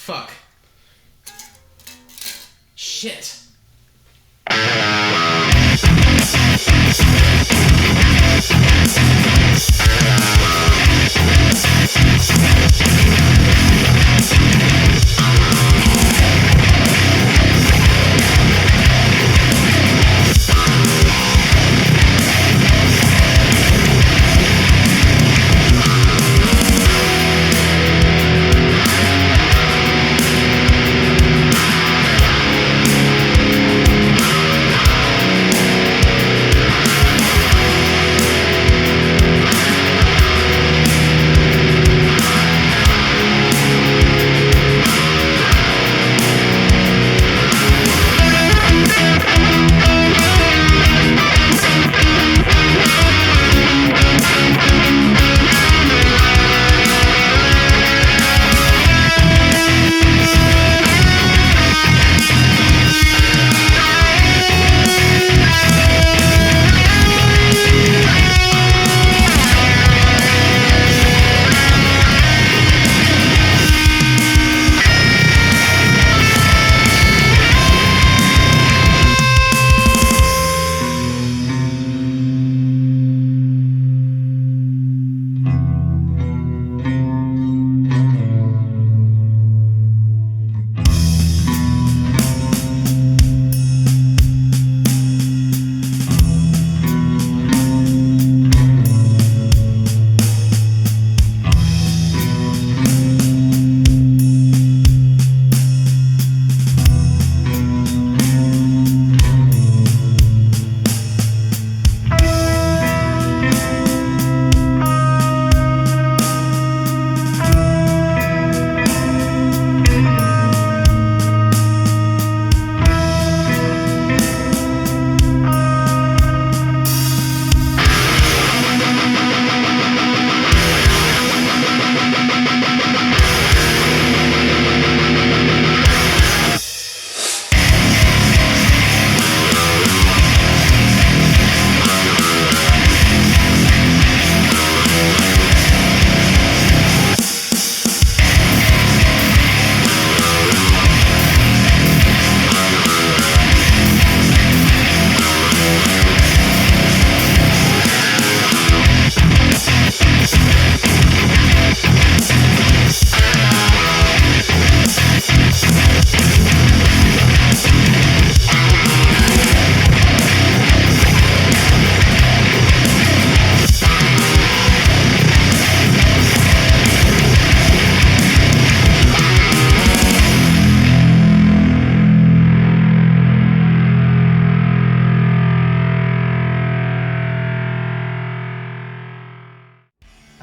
Fuck. Shit.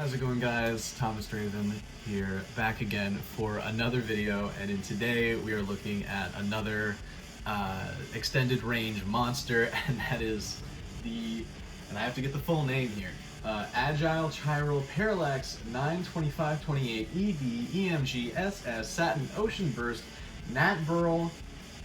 How's it going, guys? Thomas Draven here, back again for another video, and in today we are looking at another extended range monster, and that is the, and I have to get the full name here, Agile Chiral Parallax 92528 EB EMG SS Satin Ocean Burst Nat Burl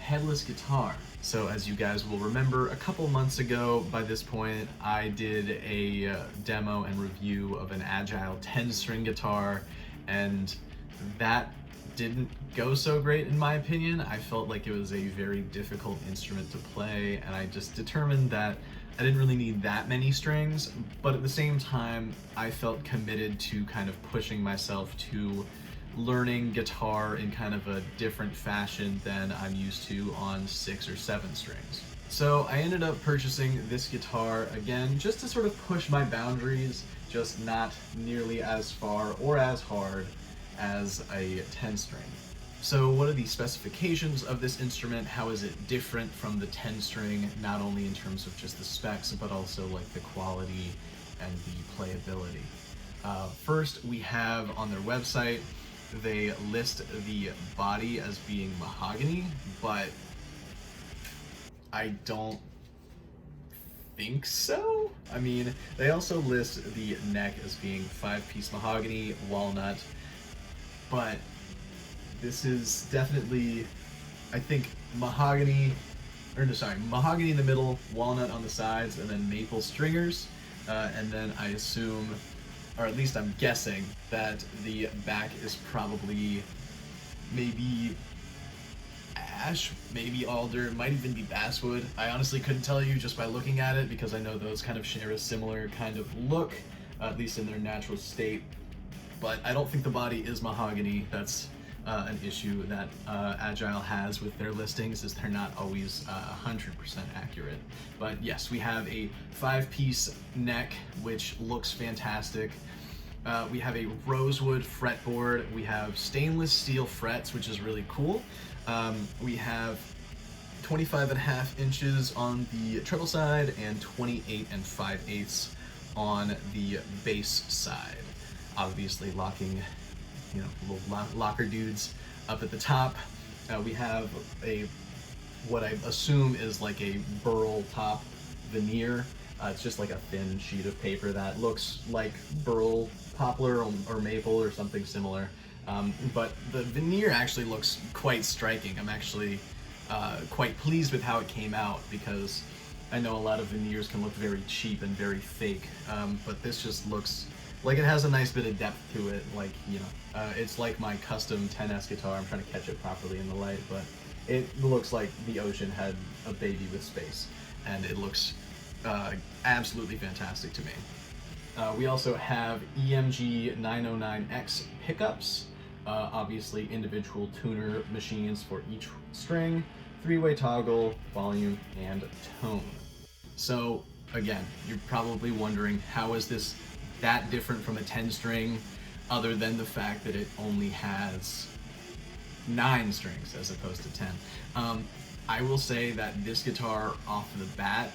Headless Guitar. So as you guys will remember, a couple months ago by this point, I did a demo and review of an Agile 10-string guitar, and that didn't go so great in my opinion. I felt like it was a very difficult instrument to play, and I just determined that I didn't really need that many strings, but at the same time, I felt committed to kind of pushing myself to learning guitar in kind of a different fashion than I'm used to on 6 or 7 strings. So I ended up purchasing this guitar again just to sort of push my boundaries, just not nearly as far or as hard as a 10-string. So what are the specifications of this instrument? How is it different from the 10-string, not only in terms of just the specs, but also like the quality and the playability? First, we have on their website, they list the body as being mahogany, but I don't think so. I mean, they also list the neck as being 5-piece mahogany, walnut, but this is definitely, I think, mahogany in the middle, walnut on the sides, and then maple stringers, and then I assume, or at least I'm guessing, that the back is probably maybe ash, maybe alder, might even be basswood. I honestly couldn't tell you just by looking at it, because I know those kind of share a similar kind of look, at least in their natural state. But I don't think the body is mahogany. That's an issue that Agile has with their listings, is they're not always 100% accurate. But yes, we have a 5-piece neck, which looks fantastic. We have a rosewood fretboard. We have stainless steel frets, which is really cool. We have 25.5 inches on the treble side and 28 5/8 on the bass side. Obviously locking, little locker dudes up at the top. We have what I assume is like a burl top veneer. It's just like a thin sheet of paper that looks like burl poplar or maple or something similar. But the veneer actually looks quite striking. I'm actually quite pleased with how it came out, because I know a lot of veneers can look very cheap and very fake, but this just looks like it has a nice bit of depth to it. Like, it's like my custom 10S guitar. I'm trying to catch it properly in the light, but it looks like the ocean had a baby with space, and it looks absolutely fantastic to me. We also have EMG 909X pickups, obviously individual tuner machines for each string, 3-way toggle, volume, and tone. So again, you're probably wondering, how is this that different from a 10-string, other than the fact that it only has 9 strings as opposed to 10. I will say that this guitar off the bat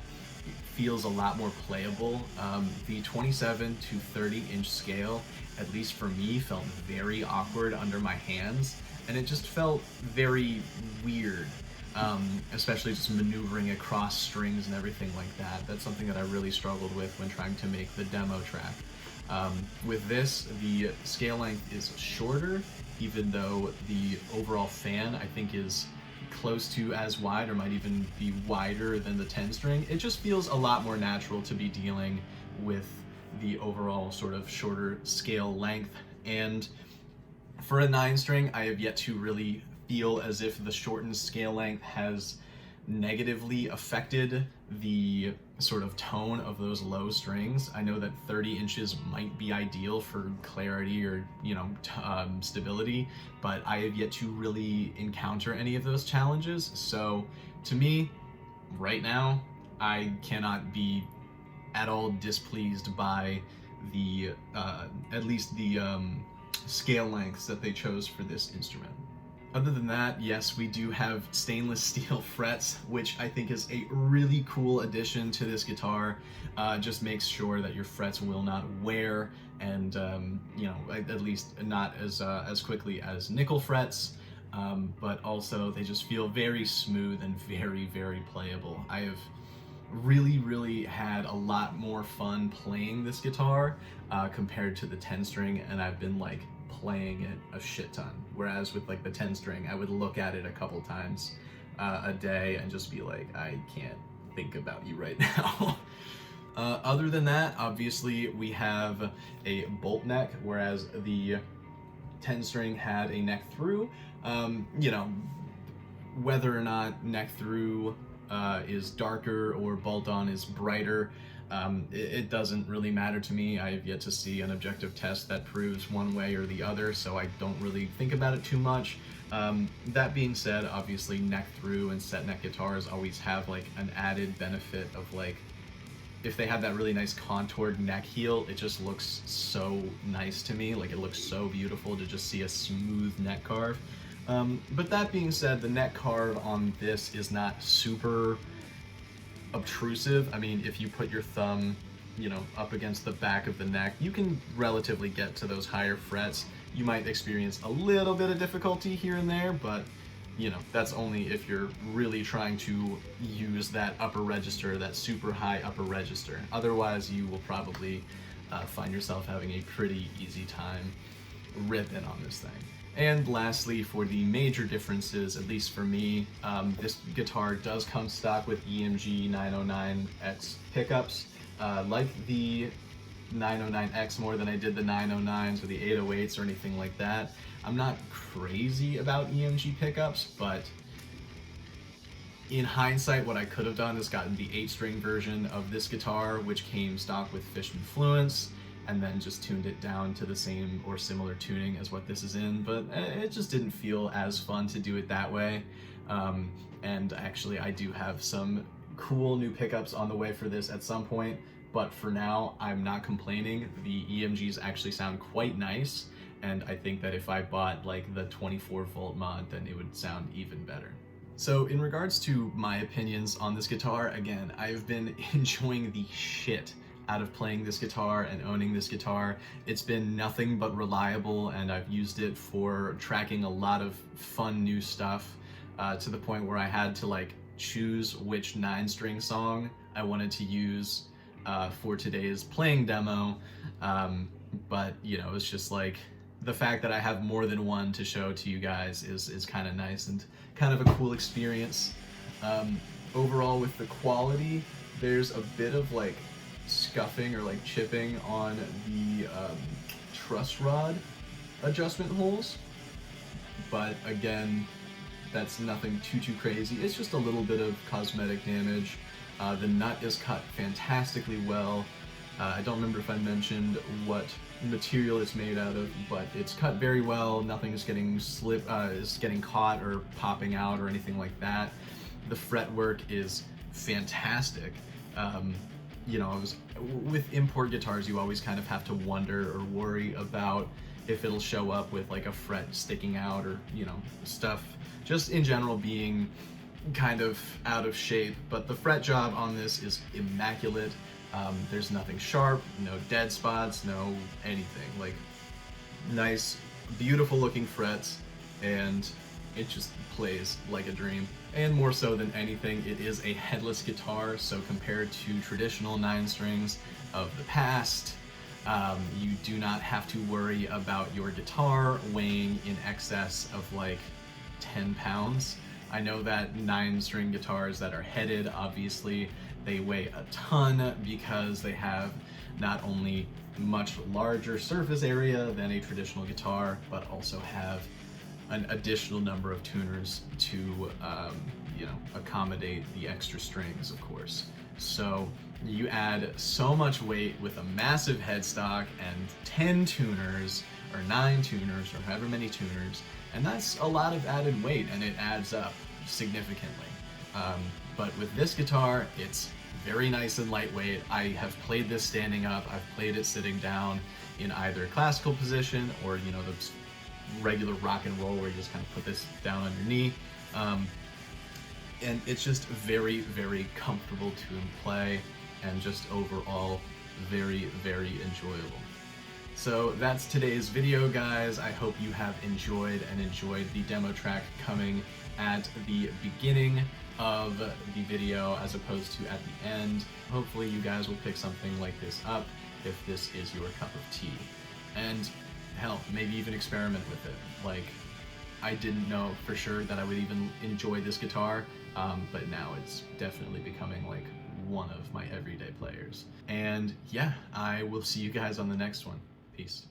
feels a lot more playable. The 27 to 30 inch scale, at least for me, felt very awkward under my hands, and it just felt very weird, especially just maneuvering across strings and everything like that. That's something that I really struggled with when trying to make the demo track. With this, the scale length is shorter, even though the overall fan, I think, is close to as wide, or might even be wider than the 10-string. It just feels a lot more natural to be dealing with the overall sort of shorter scale length. And for a 9-string, I have yet to really feel as if the shortened scale length has negatively affected the sort of tone of those low strings. I know that 30 inches might be ideal for clarity or stability, but I have yet to really encounter any of those challenges. So to me, right now, I cannot be at all displeased by the at least the scale lengths that they chose for this instrument. Other than that, yes, we do have stainless steel frets, which I think is a really cool addition to this guitar. Just makes sure that your frets will not wear, and at least not as quickly as nickel frets. But also they just feel very smooth and very, very playable. I have really had a lot more fun playing this guitar compared to the 10-string, and I've been like playing it a shit ton. Whereas with like the 10-string, I would look at it a couple times a day and just be like, I can't think about you right now. Other than that, obviously we have a bolt neck, whereas the 10-string had a neck through. Whether or not neck through is darker or bolt on is brighter, it doesn't really matter to me. I have yet to see an objective test that proves one way or the other, so I don't really think about it too much. That being said, obviously neck through and set neck guitars always have like an added benefit of like, if they have that really nice contoured neck heel, it just looks so nice to me. Like, it looks so beautiful to just see a smooth neck carve. But that being said, the neck carve on this is not super obtrusive. I mean, if you put your thumb, up against the back of the neck, you can relatively get to those higher frets. You might experience a little bit of difficulty here and there, but that's only if you're really trying to use that upper register, that super high upper register. Otherwise, you will probably find yourself having a pretty easy time ripping on this thing. And lastly, for the major differences, at least for me, this guitar does come stock with EMG 909X pickups. Like the 909X more than I did the 909s or the 808s or anything like that. I'm not crazy about EMG pickups, but in hindsight, what I could have done is gotten the 8-string version of this guitar, which came stock with Fishman Fluence, and then just tuned it down to the same or similar tuning as what this is in, but it just didn't feel as fun to do it that way. And actually, I do have some cool new pickups on the way for this at some point, but for now, I'm not complaining. The EMGs actually sound quite nice, and I think that if I bought like the 24-volt mod, then it would sound even better. So in regards to my opinions on this guitar, again, I've been enjoying the shit out of playing this guitar and owning this guitar. It's been nothing but reliable, and I've used it for tracking a lot of fun new stuff, to the point where I had to like choose which 9-string song I wanted to use for today's playing demo. But you know, it's just like the fact that I have more than one to show to you guys is kind of nice and kind of a cool experience. Overall, with the quality, there's a bit of like scuffing or like chipping on the truss rod adjustment holes, but again, that's nothing too crazy. It's just a little bit of cosmetic damage. The nut is cut fantastically well. I don't remember if I mentioned what material it's made out of, but it's cut very well. Nothing is getting caught or popping out or anything like that. The fretwork is fantastic. You know, with import guitars, you always kind of have to wonder or worry about if it'll show up with like a fret sticking out, or, you know, stuff just in general being kind of out of shape. But the fret job on this is immaculate. There's nothing sharp, no dead spots, no anything. Like, nice, beautiful looking frets, and it just plays like a dream. And more so than anything, it is a headless guitar, so compared to traditional 9-strings of the past, you do not have to worry about your guitar weighing in excess of like 10 pounds. I know that 9-string guitars that are headed, obviously, they weigh a ton because they have not only much larger surface area than a traditional guitar, but also have an additional number of tuners to you know, accommodate the extra strings, of course. So you add so much weight with a massive headstock and 10 tuners, or 9 tuners, or however many tuners, and that's a lot of added weight, and it adds up significantly. But with this guitar, it's very nice and lightweight. I have played this standing up, I've played it sitting down in either classical position or, you know, the regular rock and roll where you just kind of put this down on your knee. And it's just very comfortable to play, and just overall very enjoyable. So that's today's video, guys. I hope you have enjoyed the demo track coming at the beginning of the video as opposed to at the end. Hopefully you guys will pick something like this up if this is your cup of tea. And hell, maybe even experiment with it. Like, I didn't know for sure that I would even enjoy this guitar, but now it's definitely becoming like one of my everyday players. And yeah, I will see you guys on the next one. Peace.